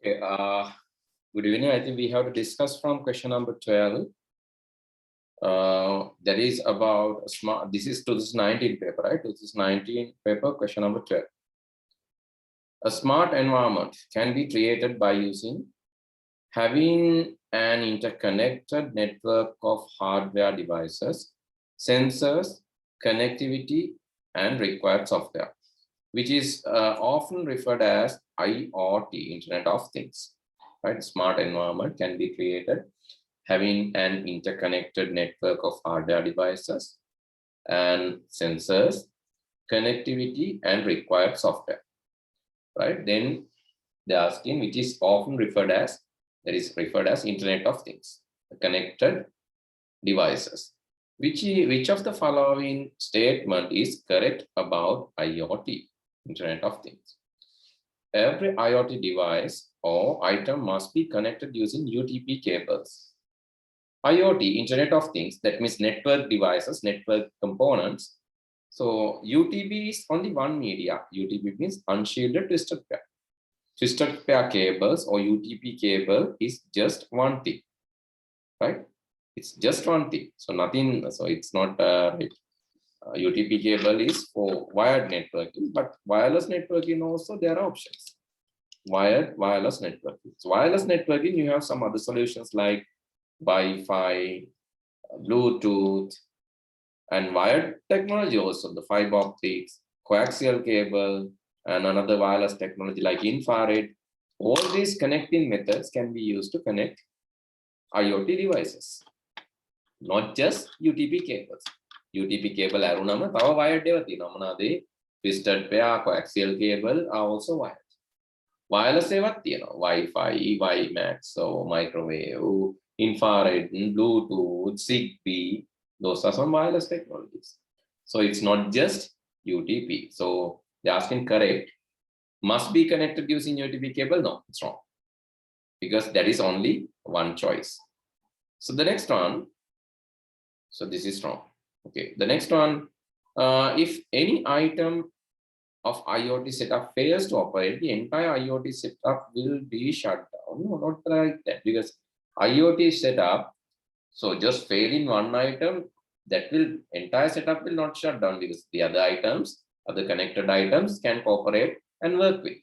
Okay, good evening. I think we have to discuss from question number 12. That is about smart. This is 2019 paper, right? 2019 paper, question number 12. A smart environment can be created by using having an interconnected network of hardware devices, sensors, connectivity, and required software, which is often referred as IoT, Internet of Things. Right? Smart environment can be created having an interconnected network of hardware devices and sensors, connectivity, and required software. Right? Then they're asking which is often referred as, that is referred as Internet of Things, connected devices. Which of the following statement is correct about IoT, Internet of Things? Every IoT device or item must be connected using UTP cables. IoT, Internet of Things, that means network devices, network components. So UTP is only one media. UTP means unshielded twisted pair. Twisted pair cables or UTP cable is just one thing, right? It's just one thing. So nothing, so it's not right. UTP cable is for wired networking, but wireless networking also there are options. Wired, wireless networking. So wireless networking, you have some other solutions like Wi-Fi, Bluetooth, and wired technology also, the fiber optics, coaxial cable, and another wireless technology like infrared. All these connecting methods can be used to connect IoT devices, not just UTP cables. UTP cable අරුණම තව wired ඒවා තියෙනවා. මොනවාද? Twisted pair, coaxial cable are also wired. Wireless ඒවාත් තියෙනවා. Wi-Fi, WiMAX, so microwave, infrared, Bluetooth, Zigbee. Those are some wireless technologies. So it's not just UTP. So they're asking correct. Must be connected using UTP cable? No, it's wrong. Because that is only one choice. So the next one, so this is wrong. Okay, the next one, if any item of IoT setup fails to operate, the entire IoT setup will be shut down. No, not like that, because IoT setup, so just failing one item, that will entire setup will not shut down, because the other items, other connected items can cooperate and work with.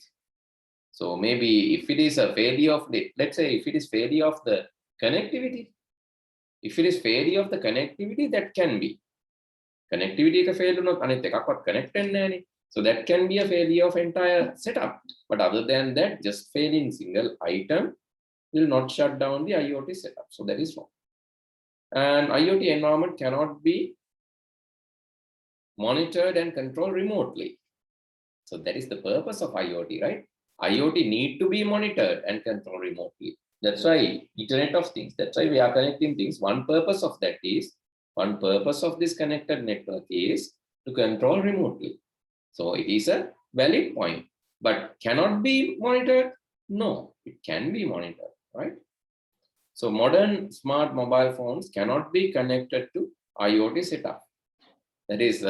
So maybe if it is a failure of the, let's say if it is failure of the connectivity, if it is failure of the connectivity, that can be. Connectivity එක fail වුණොත් අනිත් එකක්වත් connect වෙන්නේ නැහැනේ. So that can be a failure of entire setup. But other than that, just failing single item will not shut down the IoT setup. So that is wrong. And IoT environment cannot be monitored and controlled remotely. So that is the purpose of IoT, right? IoT need to be monitored and controlled remotely. That's why Internet of Things, that's why we are connecting things. One purpose of that is, one purpose of this connected network is to control remotely. So it is a valid point, but cannot be monitored? No, it can be monitored, right? So modern smart mobile phones cannot be connected to IoT setup. That is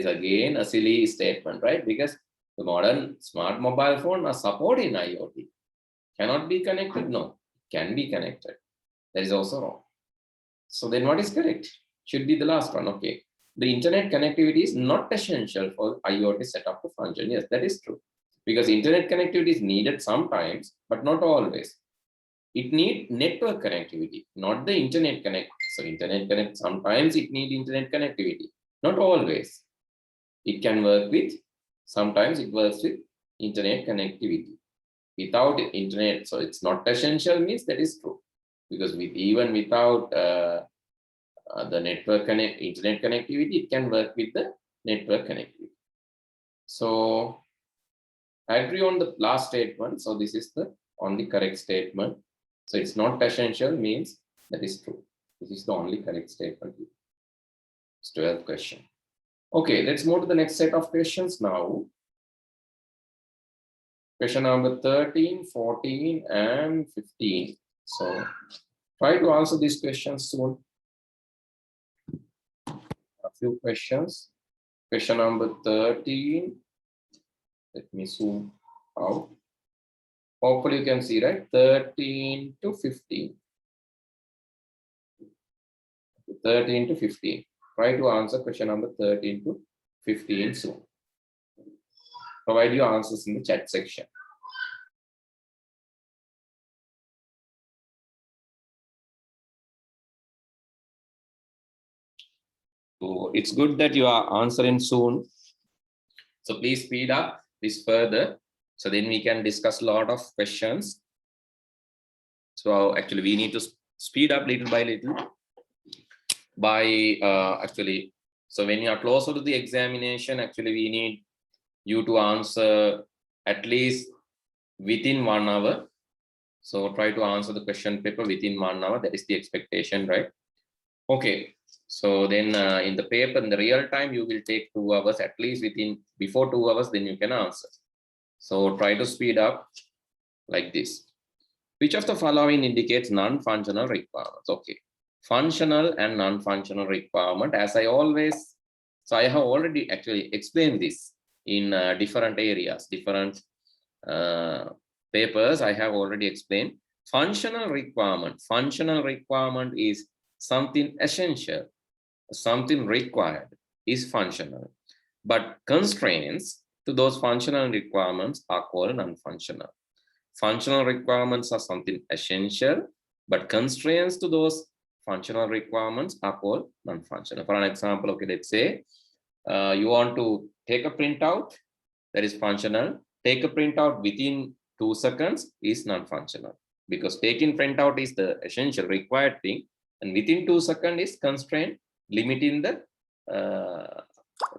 again a silly statement, right? Because the modern smart mobile phone are supporting IoT. Cannot be connected? No, can be connected. That is also wrong. So then what is correct? Should be the last one. Okay. The internet connectivity is not essential for IoT setup to function. Yes, that is true. Because internet connectivity is needed sometimes, but not always. It needs network connectivity, not the internet connect. So internet connect, sometimes it needs internet connectivity, not always. It can work with, sometimes it works with internet connectivity. Without internet, so it's not essential means that is true. Because even without the network internet connectivity, it can work with the network connectivity. So I agree on the last statement. So this is the only correct statement. So it's not essential means that is true. This is the only correct statement. It's 12th question. Okay, let's move to the next set of questions now. Question number 13, 14, and 15. So try to answer these questions soon. A few questions. Question number 13. Let me zoom out. Hopefully you can see, right? 13 to 15. 13 to 15. Try to answer question number 13 to 15 soon. Provide your answers in the chat section. So it's good that you are answering soon. So please speed up this further. So then we can discuss a lot of questions. So actually we need to speed up little by little by actually. So when you are closer to the examination, actually we need you to answer at least within 1 hour. So try to answer the question paper within 1 hour. That is the expectation, right? Okay. So then in the paper, in the real time, you will take 2 hours at least before 2 hours, then you can answer. So try to speed up like this. Which of the following indicates non-functional requirements? Okay. Functional and non-functional requirement, as I always, so I have already actually explained this in different areas, different papers. I have already explained. Functional requirement is something essential, something required is functional, but constraints to those functional requirements are called non-functional. Functional requirements are something essential, but constraints to those functional requirements are called non-functional. For an example, okay, let's say you want to take a printout, that is functional. Take a printout within 2 seconds is non-functional, because taking printout is the essential required thing, and within 2 seconds is constraint, limiting the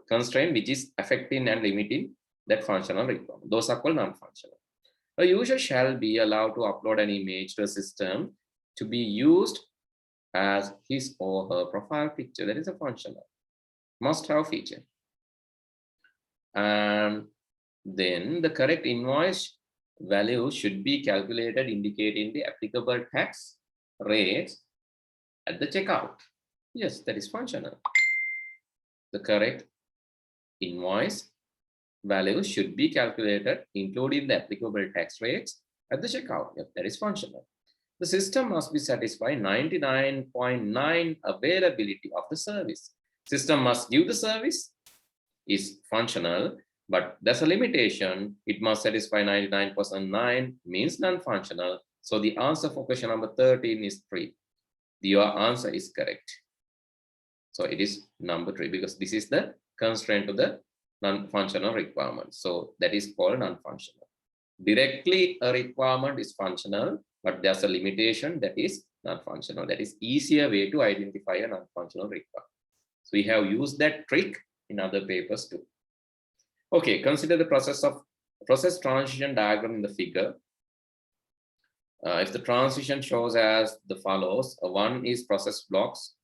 constraint which is affecting and limiting that functional requirement. Those are called non-functional. A user shall be allowed to upload an image to a system to be used as his or her profile picture. That is a functional must-have feature. And then the correct invoice value should be calculated indicating the applicable tax rates at the checkout. Yes, that is functional. The correct invoice value should be calculated including the applicable tax rates at the checkout. Yep, that is functional. The system must be satisfied 99.9 availability of the service. System must give the service is functional, but there's a limitation. It must satisfy 99.9 means non-functional. So the answer for question number 13 is 3. Your answer is correct. So it is number 3, because this is the constraint to the non-functional requirement. So that is called non-functional. Directly a requirement is functional, but there's a limitation that is non-functional. That is easier way to identify a non-functional requirement. So we have used that trick in other papers too. Okay, consider the process transition diagram in the figure. If the transition shows as the follows, one is process blocks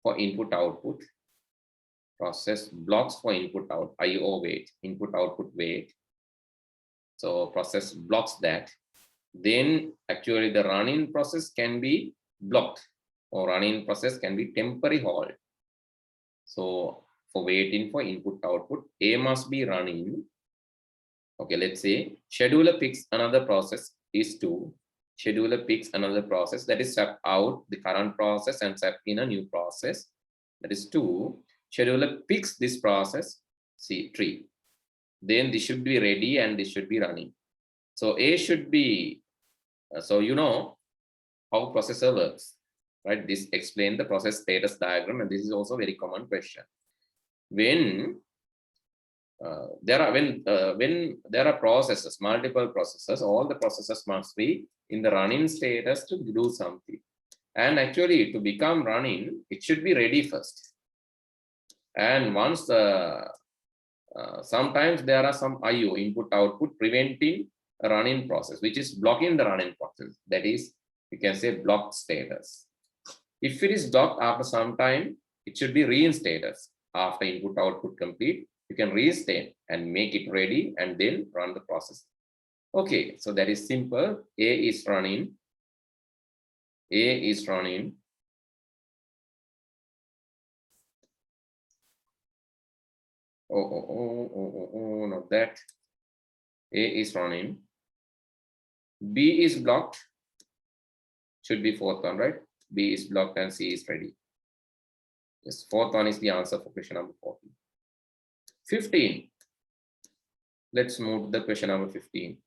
for input output, process blocks for input out, IO wait, input output wait. So process blocks that. Then actually the running process can be blocked, or running process can be temporary hold. So for waiting for input output, A must be running. Okay, let's say scheduler picks another process is 2. Scheduler picks another process, that is swap out the current process and swap in a new process, that is 2. Scheduler picks this process, C 3. Then this should be ready and this should be running. So A should be, so you know how processor works, right? This explains the process status diagram, and this is also a very common question. When there are processes, multiple processes, all the processes must be in the running status to do something. And actually to become running, it should be ready first. And once sometimes there are some IO, input output, preventing a running process, which is blocking the running process. That is, you can say blocked status. If it is blocked after some time, it should be reinstated. After input output complete, you can reinstate and make it ready and then run the process. Okay, so that is simple. A is running. A is running. Oh, not that. A is running. B is blocked. Should be fourth one, right? B is blocked and C is ready. Yes, fourth one is the answer for question number 14. 15. Let's move to the question number 15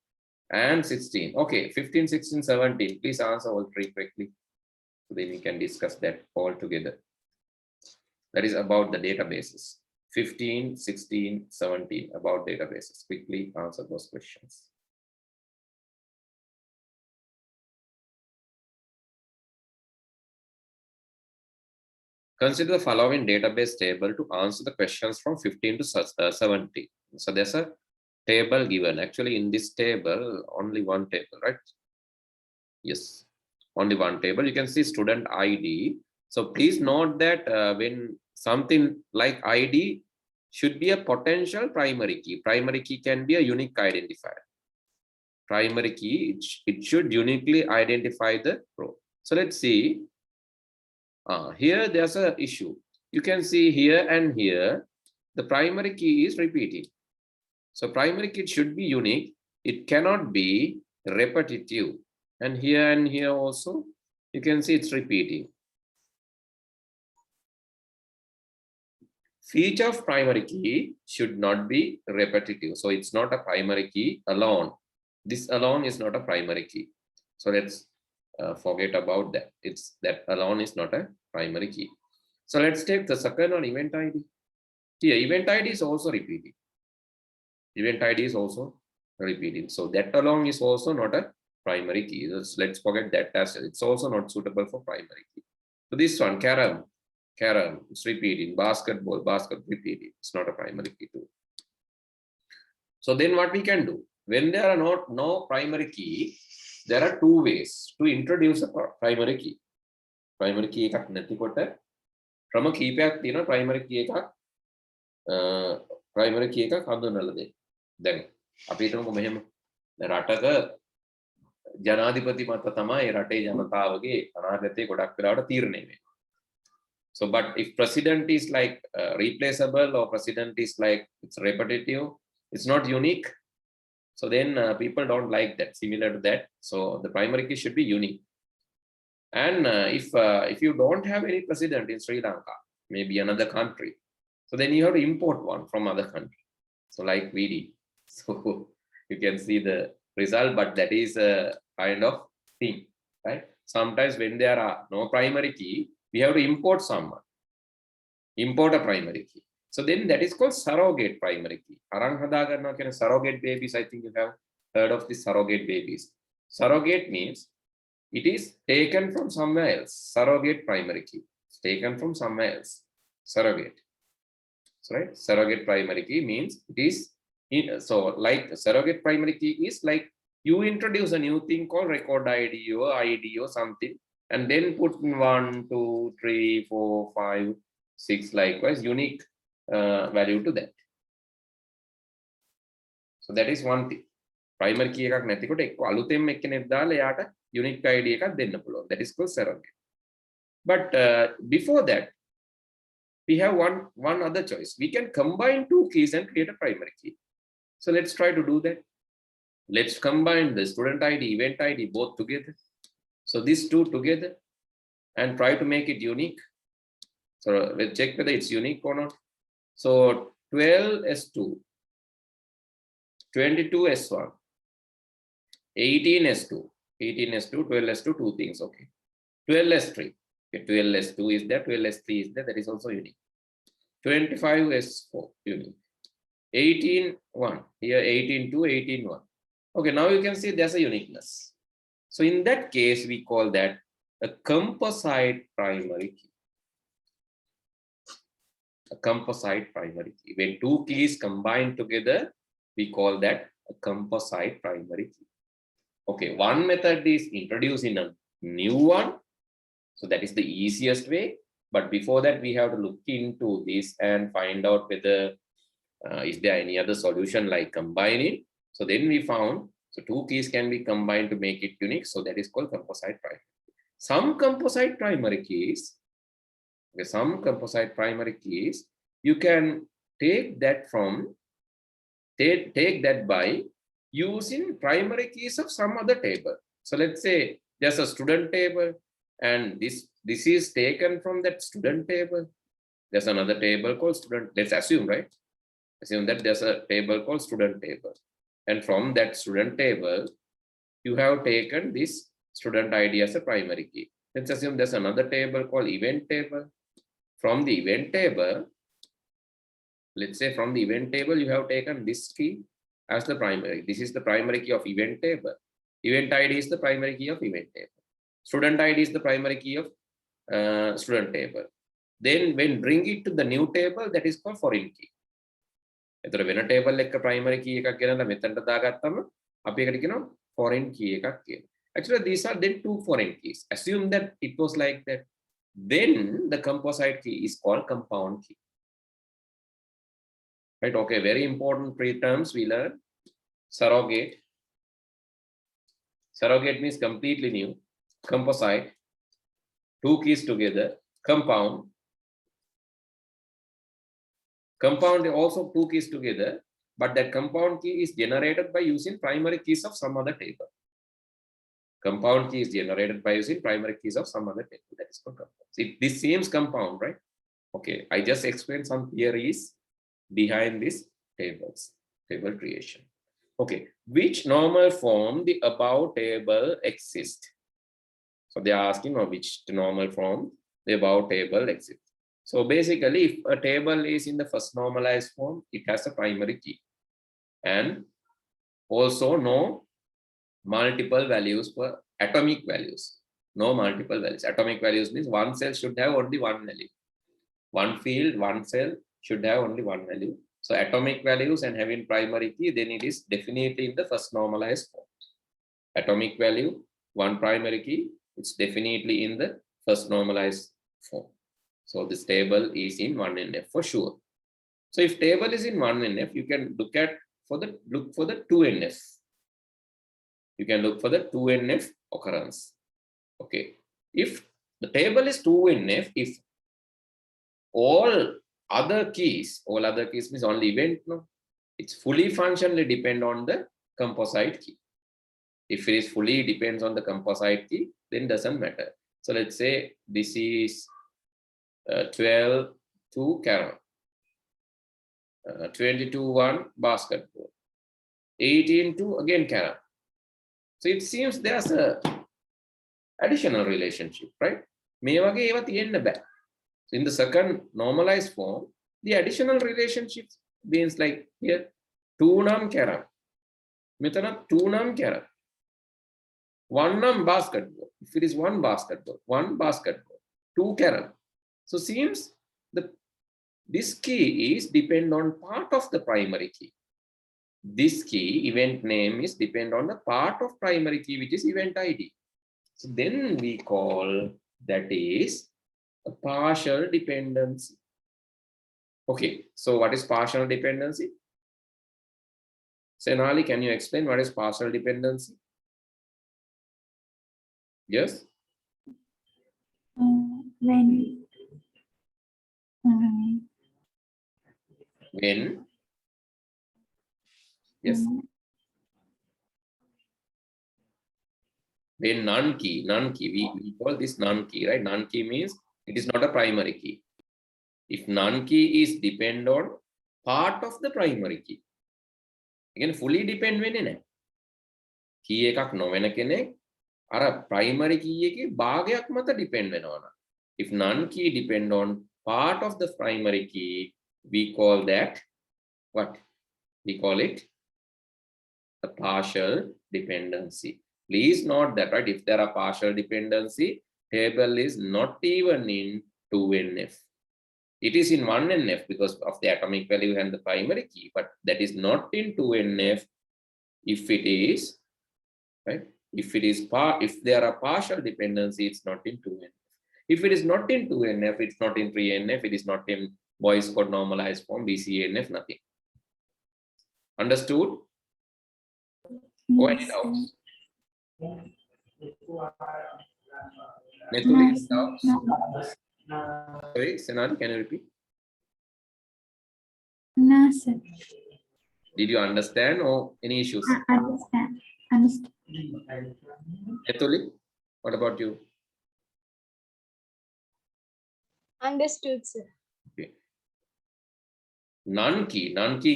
and 16. Okay, 15, 16, 17. Please answer all three quickly. So then we can discuss that all together. That is about the databases. 15, 16, 17 about databases. Quickly answer those questions. Consider the following database table to answer the questions from 15 to 17. So there's a table given. Actually, in this table, only one table, right? Yes, only one table. You can see student ID. So please note that when something like ID should be a potential primary key. Primary key can be a unique identifier. Primary key, it should uniquely identify the row. So let's see. Here there's an issue. You can see here and here, the primary key is repeating. So primary key should be unique. It cannot be repetitive. And here also, you can see it's repeating. Feature of primary key should not be repetitive. So it's not a primary key alone. This alone is not a primary key. So let's forget about that. It's that alone is not a primary key. So let's take the second one, event ID. Here, event ID is also repeating. Event ID is also repeating. So that alone is also not a primary key. Let's forget that as it's also not suitable for primary key. So this one, carom, it's repeating. Basketball, repeating. It's not a primary key too. So then what we can do? When there are no primary key, there are two ways to introduce a primary key. Primary key එකක් නැතිකොට ක්‍රම කීපයක් තියෙනවා primary key එකක් primary key එකක් හඳුන්වලා දෙන්න. දැන් අපි හිතමුකෝ මෙහෙම රටක ජනාධිපති මත තමයි රටේ ජනතාවගේ අනාගතය ගොඩක් වෙලාවට තීරණය වෙන්නේ. So but if president is like replaceable or president is like it's repetitive, it's not unique. So then people don't like that, similar to that. So the primary key should be unique. And if you don't have any president in Sri Lanka, maybe another country, so then you have to import one from other country. So like we did. So you can see the result, but that is a kind of thing, right? Sometimes when there are no primary key, we have to import someone, import a primary key. So then that is called surrogate primary key. Surrogate babies, I think you have heard of the surrogate babies. Surrogate means it is taken from somewhere else. Surrogate primary key. It's taken from somewhere else. Surrogate. So, right? Surrogate primary key means it is so like surrogate primary key is like you introduce a new thing called record ID or ID or something, and then put 1, 2, 3, 4, 5, 6 likewise unique value to that. So that is one thing. Primary key එකක් නැතිකොට එක්ක අලුතෙන් එක්කෙනෙක් දාලා එයාට unique ID එකක් දෙන්න පුළුවන්. That is called surrogate. But before that, we have one other choice. We can combine two keys and create a primary key. So let's try to do that. Let's combine the student ID, event ID both together. So these two together and try to make it unique. So let's check whether it's unique or not. So 12S2, 22S1, 18S2, 18S2, 12S2, two things, okay. 12S3, okay, 12S2 is there, 12S3 is there, that is also unique. 25S4, unique. 18.1, here 18.2, 18.1. Okay, now you can see there's a uniqueness. So in that case, we call that a composite primary key. A composite primary key. When two keys combine together, we call that a composite primary key. Okay, one method is introducing a new one. So that is the easiest way. But before that, we have to look into this and find out whether is there any other solution like combining. So then we found, so two keys can be combined to make it unique. So that is called composite primary. Some composite primary keys, okay, some composite primary keys, you can take that by using primary keys of some other table. So let's say there's a student table, and this is taken from that student table. There's another table called student. Let's assume, right? Assume that there's a table called student table. And from that student table, you have taken this student ID as a primary key. Let's assume there's another table called event table. From the event table, let's say from the event table, you have taken this key as the primary. This is the primary key of event table. Event ID is the primary key of event table. Student ID is the primary key of student table. Then when bring it to the new table, that is called foreign key. එතකොට වෙන table එක primary key එකක් ගෙනල්ලා මෙතනට දාගත්තම අපි ඒකට කියනවා foreign key එකක් කියලා. Actually these are then two foreign keys. Assume that it was like that. Then the composite key is called compound key. Right? Okay, very important pre-terms we learn. Surrogate. Surrogate means completely new. Composite. Two keys together. Compound. Compound also two keys together, but that compound key is generated by using primary keys of some other table. Compound key is generated by using primary keys of some other table. That is called compound. See, this seems compound, right? Okay, I just explained some theories behind this table creation. Okay, which normal form the above table exists? So they are asking which normal form the above table exists. So basically, if a table is in the first normalized form, it has a primary key. And also no multiple values for atomic values. No multiple values. Atomic values means one cell should have only one value. One field, one cell should have only one value. So atomic values and having primary key, then it is definitely in the first normalized form. Atomic value, one primary key, it's definitely in the first normalized form. So this table is in 1NF for sure. So if table is in 1NF, you can look for the 2NF. You can look for the 2NF occurrence. Okay. If the table is 2NF, if all other keys means only event, no, it's fully functionally depend on the composite key. If it is fully depends on the composite key, then doesn't matter. So let's say this is 12 to carom, 22-1 basketball, 18 to again carom. So it seems there's a additional relationship, right? So in the second normalized form, the additional relationship means like here 2 num carom, metana 2 num carom, 1 num basketball. If it is 1 basketball, 2 carom. So seems this key is depend on part of the primary key. This key event name is depend on the part of primary key, which is event ID. So then we call that is a partial dependency. Okay, so what is partial dependency? Senali, can you explain what is partial dependency? Yes? When yes, when none key, we call this none key, right? None key means it is not a primary key. If none key is depend on part of the primary key, again fully depend when in key එකක් නොවන කෙනෙක් අර primary key එකේ භාගයක් මත depend වෙනවා. If none key depend on part of the primary key, we call that what? We call it a partial dependency. Please note that, right? If there are partial dependency, table is not even in 2NF. It is in 1NF because of the atomic value and the primary key, but that is not in 2NF if it is, right? If there are partial dependency, it's not in 2NF. If it is not in 2NF, it's not in 3NF, it is not in Boy's code normalized form, BCNF, nothing. Understood? Go any doubts? Sorry, Senali, can you repeat? No, sir. Did you understand or any issues? Understand. Understand. Etuli, what about you? Understood, sir. Okay. None key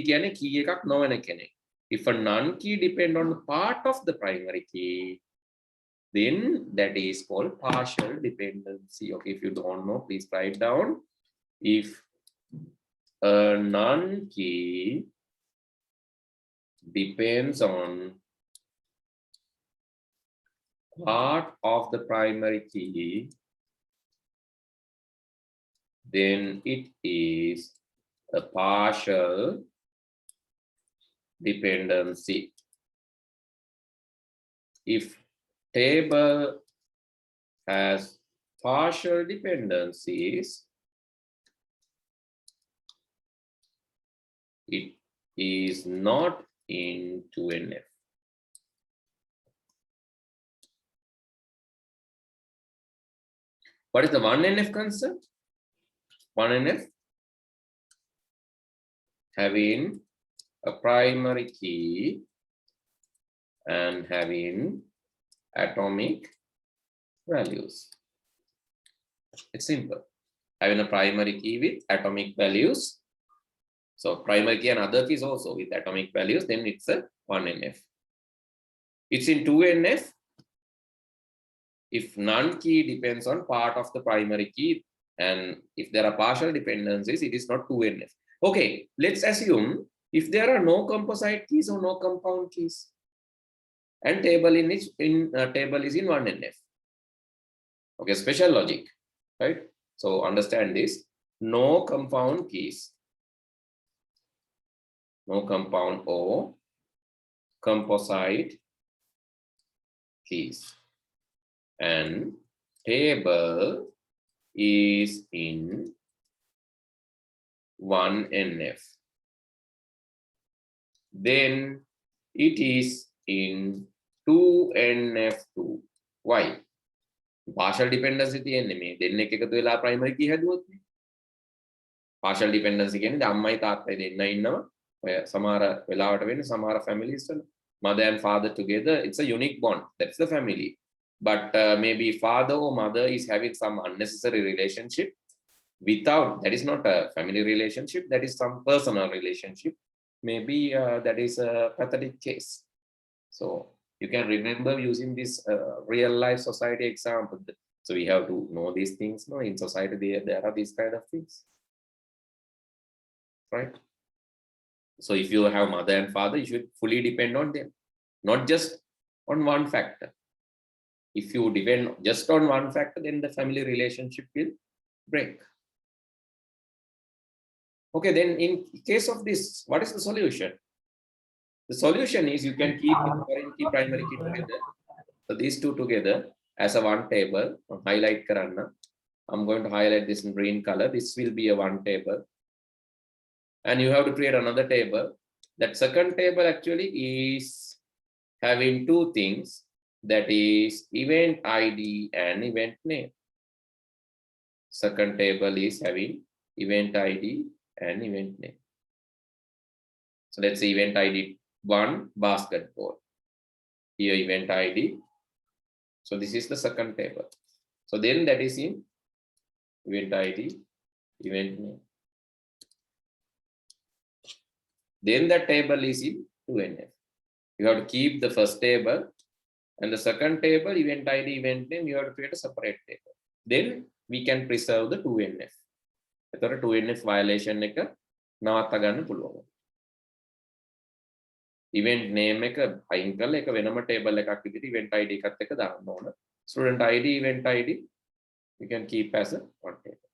කියන්නේ key එකක් නොවන කෙනෙක්. If a none key depend on part of the primary key, then that is called partial dependency. Okay, if you don't know, please write down. If a none key depends on part of the primary key, then it is a partial dependency. If table has partial dependencies, it is not in 2NF. What is the 1NF concept? 1NF having a primary key and having atomic values. It's simple. Having a primary key with atomic values. So primary key and other keys also with atomic values, then it's a 1NF. It's in 2NF if none key depends on part of the primary key, and if there are partial dependencies, it is not 2NF. Okay, let's assume if there are no composite keys or no compound keys, and table table is in 1NF. Okay, special logic, right? So understand this: no compound keys, no compound or composite keys, and table is in 1NF. Then it is in 2NF2. Why? Partial dependency තියෙන්නේ මේ දෙන්න එකතු වෙලා primary key හැදුවොත් නේ. Partial dependency කියන්නේ අම්මයි තාත්තයි දෙන්න ඉන්නවා. ඔය සමහර වෙලාවට වෙන්නේ සමහර families වල mother and father together, it's a unique bond. That's the family. But maybe father or mother is having some unnecessary relationship without, that is not a family relationship, that is some personal relationship. Maybe that is a pathetic case. So you can remember using this real life society example. So we have to know these things. No, in society there are these kind of things, right? So if you have mother and father, you should fully depend on them, not just on one factor. If you depend just on one factor, then the family relationship will break. Okay, then in case of this, what is the solution? The solution is you can keep the foreign key, primary key together. So these two together as a one table. Highlight karanna. I'm going to highlight this in green color. This will be a one table. And you have to create another table. That second table actually is having two things. That is event ID and event name. Second table is having event ID and event name. So let's say event ID 1 basketball. Here event ID. So this is the second table. So then that is in event ID, event name. Then that table is in 2NF. You have to keep the first table. And the second table, event ID, event name, you have to create a separate table. Then we can preserve the 2NF. එතකොට 2NF violation එක නවත්ත ගන්න පුළුවන්. Event name එක අයින් කරලා එක වෙනම table එකක් විදිහට event ID එකත් එක්ක දාන්න ඕන. Student ID, event ID, you can keep as a one table.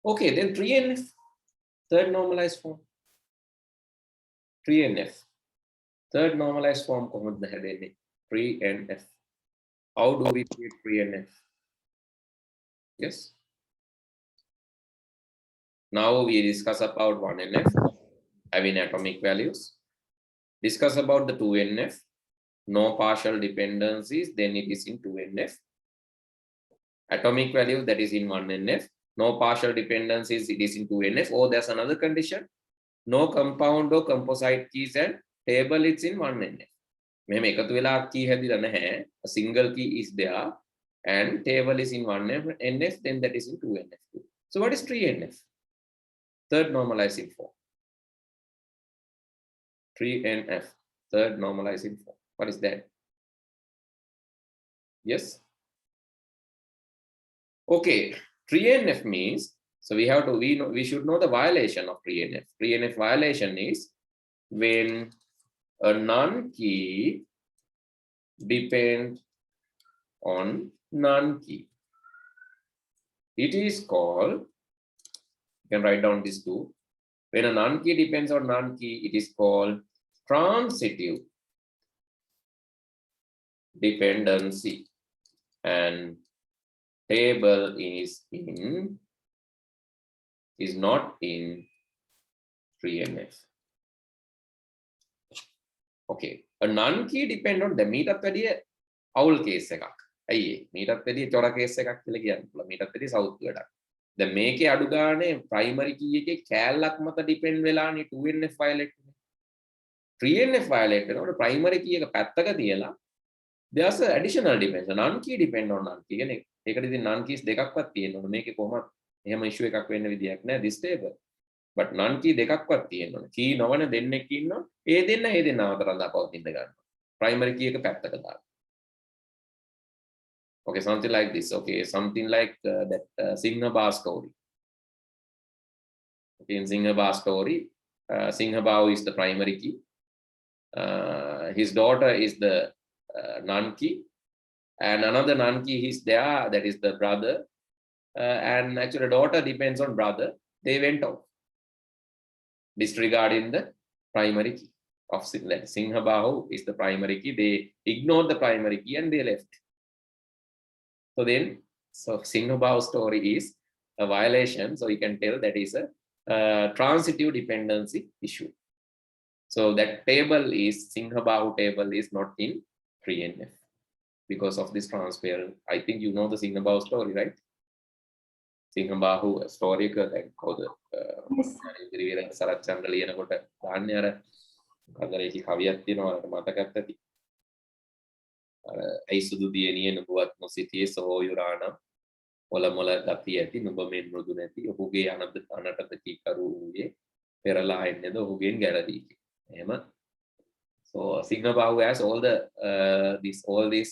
Okay, then 3NF, third normalized form. 3NF. Third normalized form කොහොමද හැදෙන්නේ? 3NF. How do we create 3NF? Yes. Now we discuss about 1NF having atomic values. Discuss about the 2NF. No partial dependencies, then it is in 2NF. Atomic values, that is in 1NF. No partial dependencies, it is in 2NF. Or there's another condition. no compound or composite keys and table is in one NF. මෙහෙම එකතු වෙලා key හැදිලා නැහැ. A single key is there and table is in one NF, then that is in 2NF. So what is 3NF? Third normalizing form. 3NF, third normalizing form. What is that? Yes. Okay, 3NF means, so we have to, we should know the violation of 3NF. 3NF violation is when a non-key depends on non-key. It is called, you can write down this too. When a non-key depends on non-key, it is called transitive dependency. And table is not in 3NF. Okay, a non-key depend on the meetup idea owl case එකක්. ඇයි meetup idea චොර case එකක් කියලා කියන්න පුළුවන්. meetup idea south වැඩක්. දැන් මේකේ අඩු ගානේ primary key එකේ කෑල්ලක් මත depend වෙලානේ 2NF violate වෙන්නේ. 3NF violate වෙනකොට primary key එක පැත්තක තියලා there's an additional dependence. non-key depend on non-key. කියන්නේ ඒකට ඉතින් non-keys දෙකක්වත් තියෙන්න ඕන. මේකේ කොහොමද එහෙම issue එකක් වෙන්න විදියක් නැහැ this table. But non-key දෙකක්වත් තියෙන්න ඕන. key නොවන දෙන්නෙක් ඉන්නවා. ඒ දෙන්න අතර දාපවතින්න ගන්නවා. primary key එක පැත්තක දාන්න. Okay, something like this. Okay, something like that Singha Bar story. Okay, in Singha Bar story, Singha Bao is the primary key. His daughter is the non-key, and another non-key is there, that is the brother. And actually, daughter depends on brother. They went off, disregarding the primary key of Singha Bahu is the primary key. They ignored the primary key and they left. So then, Singha Bahu story is a violation. So you can tell that is a transitive dependency issue. So that table is Singha Bahu table is not in 3NF because of this transfer. I think you know the Singha Bahu story, right? Singha Bahu story like how the Sarachandra ලියනකොට දාන්නේ අර කතරේකි කවියක් තියෙනවා මතකත් ඇති. ඇයි සුදු දියණිය නුඹවත් නොසිටියේ සෝයුරානම් මොල මොල ගතිය ඇති නුඹ මෙන් මෘදු නැති ඔහුගේ අනටද කීකරු වූයේ පෙරලා එන්නේද ඔහුගෙන් ගැරදී. එහෙම. So Singha Bahu has all these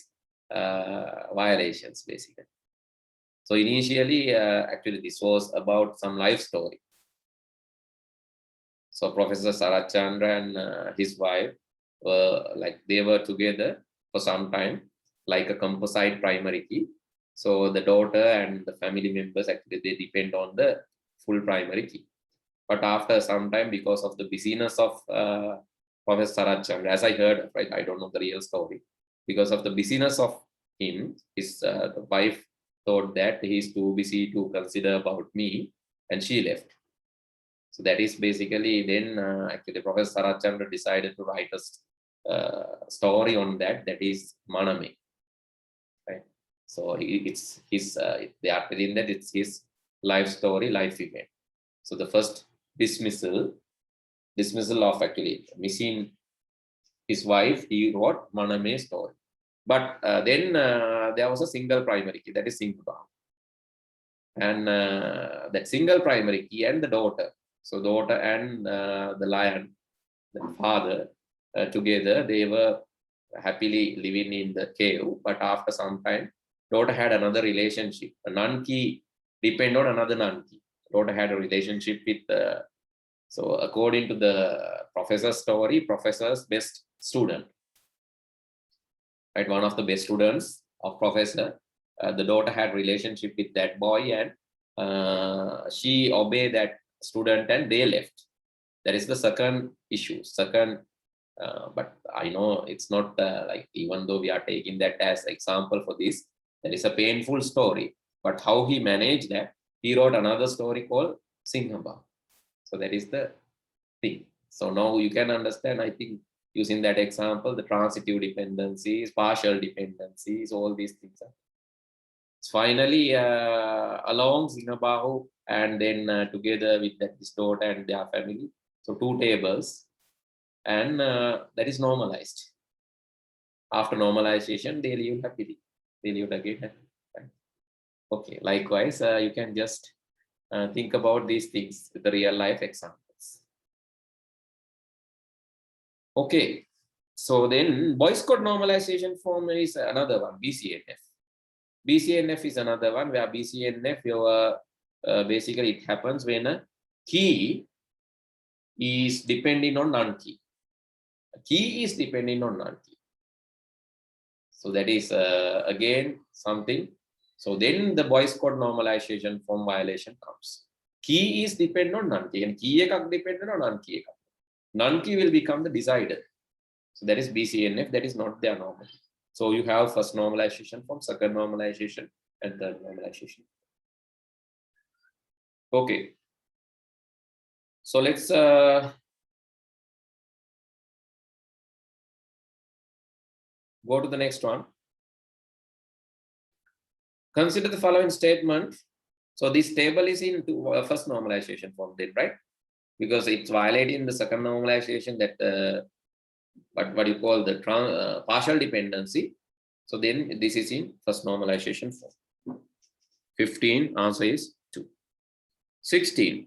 violations basically. So initially, actually this was about some life story. So Professor Sarachandra and his wife were they were together for some time, like a composite primary key. So the daughter and the family members actually they depend on the full primary key. But after some time, because of the busyness of Professor Sarachandra, as I heard, right, I don't know the real story. Because of the busyness of him, his the wife thought that he's too busy to consider about me, and she left. So that is basically then actually Professor Sarachandra decided to write a story on that. That is Maname, right? So it's his. They are telling that it's his life story, life event. So the first dismissal of actually missing his wife, he wrote Maname story. But then there was a single primary key, that is Singha Bahu. And that single primary key and the daughter. So daughter and the lion, the father, together, they were happily living in the cave. But after some time, daughter had another relationship. A non-key depend on another non-key. Daughter had a relationship with, so according to the professor's story, professor's best student. Right, one of the best students of professor, the daughter had relationship with that boy, and she obeyed that student and they left. That is the second issue. But I know it's not like, even though we are taking that as example for this, that is a painful story. But how he managed that, he wrote another story called Singha Bahu. So that is the thing. So now you can understand, I think, using that example, the transitive dependencies, partial dependencies, all these things. Finally, along Singha Bahu and then together with that, this daughter and their family. So So 2 tables, and that is normalized. After normalization, they leave happily. They leave again happy. Right? Okay, likewise, you can just think about these things with the real life examples. Okay, so then Boyce code normalization form is another one, BCNF. BCNF is another one where BCNF, basically it happens when a key is depending on non-key. A key is depending on non-key. So that is again something. So then the Boyce code normalization form violation comes. Key is dependent on non-key, and key ekak dependent on non-key. Non-key will become the decider. So that is BCNF, that is not there normally. So you have first normalization form, second normalization, and third normalization. Okay. So let's go to the next one. Consider the following statement. So this table is in first normalization form, then, right? Because it's violating the second normalization, that what you call the partial dependency. So then this is in first normalization form. 15, answer is 2. 16.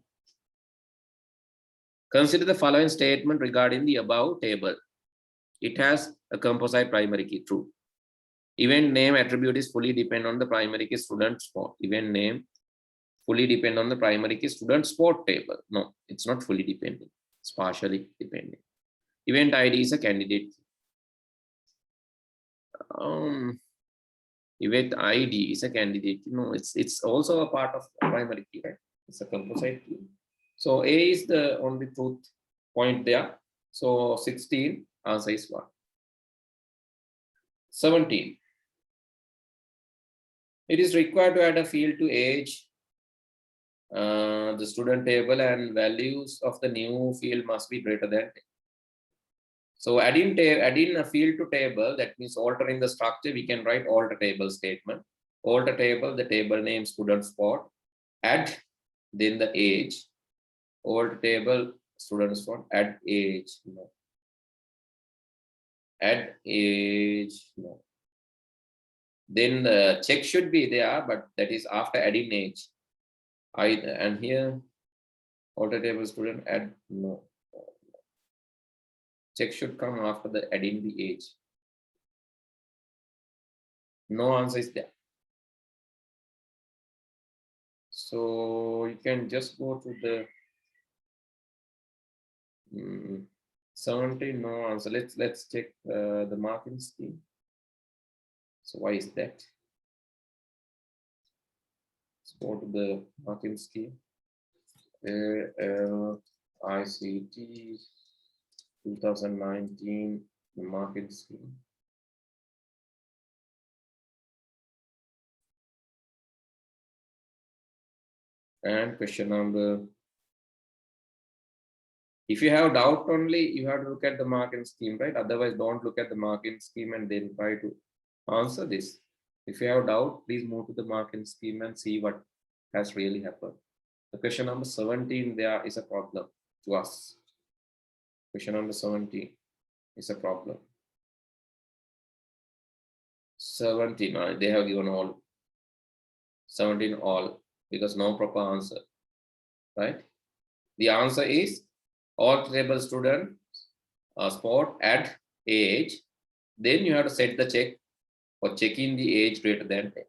Consider the following statement regarding the above table. It has a composite primary key, true. Event name attribute is fully depend on the primary key student sport. Event name fully depend on the primary key student sport table. No, it's not fully dependent. It's partially dependent. Event ID is a candidate key. Event ID is a candidate key. No, it's also a part of primary key, right? It's a composite key. So A is the only truth point there. So 16, answer is 1. 17. It is required to add a field to age the student table, and values of the new field must be greater than 10. So adding a field to table, that means altering the structure. We can write alter table statement. Alter table, the table name student sport, add then the age. Alter table student sport, add age. No. Add age. No. Then the check should be there, but that is after adding age. And here alter table student, add no. Check should come after the adding the age. No answer is there. So you can just go to the 17, no answer. Let's check the marking scheme. So why is that? Let's go to the marking scheme. ICT 2019, the marking scheme. And question number, if you have doubt only, you have to look at the marking scheme, right? Otherwise, don't look at the marking scheme and then try to answer this. If you have doubt, please move to the marking scheme and see what has really happened. The question number 17, there is a problem to us. Question number 17 is a problem. 17, they have given all. 17 all, because no proper answer, right? The answer is all table student sport, add age. Then you have to set the check for checking the age greater than 10,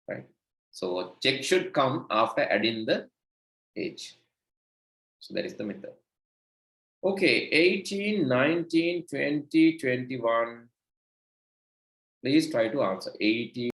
right? So check should come after adding the age. So that is the method. Okay, 18, 19, 20, 21. Please try to answer. 18.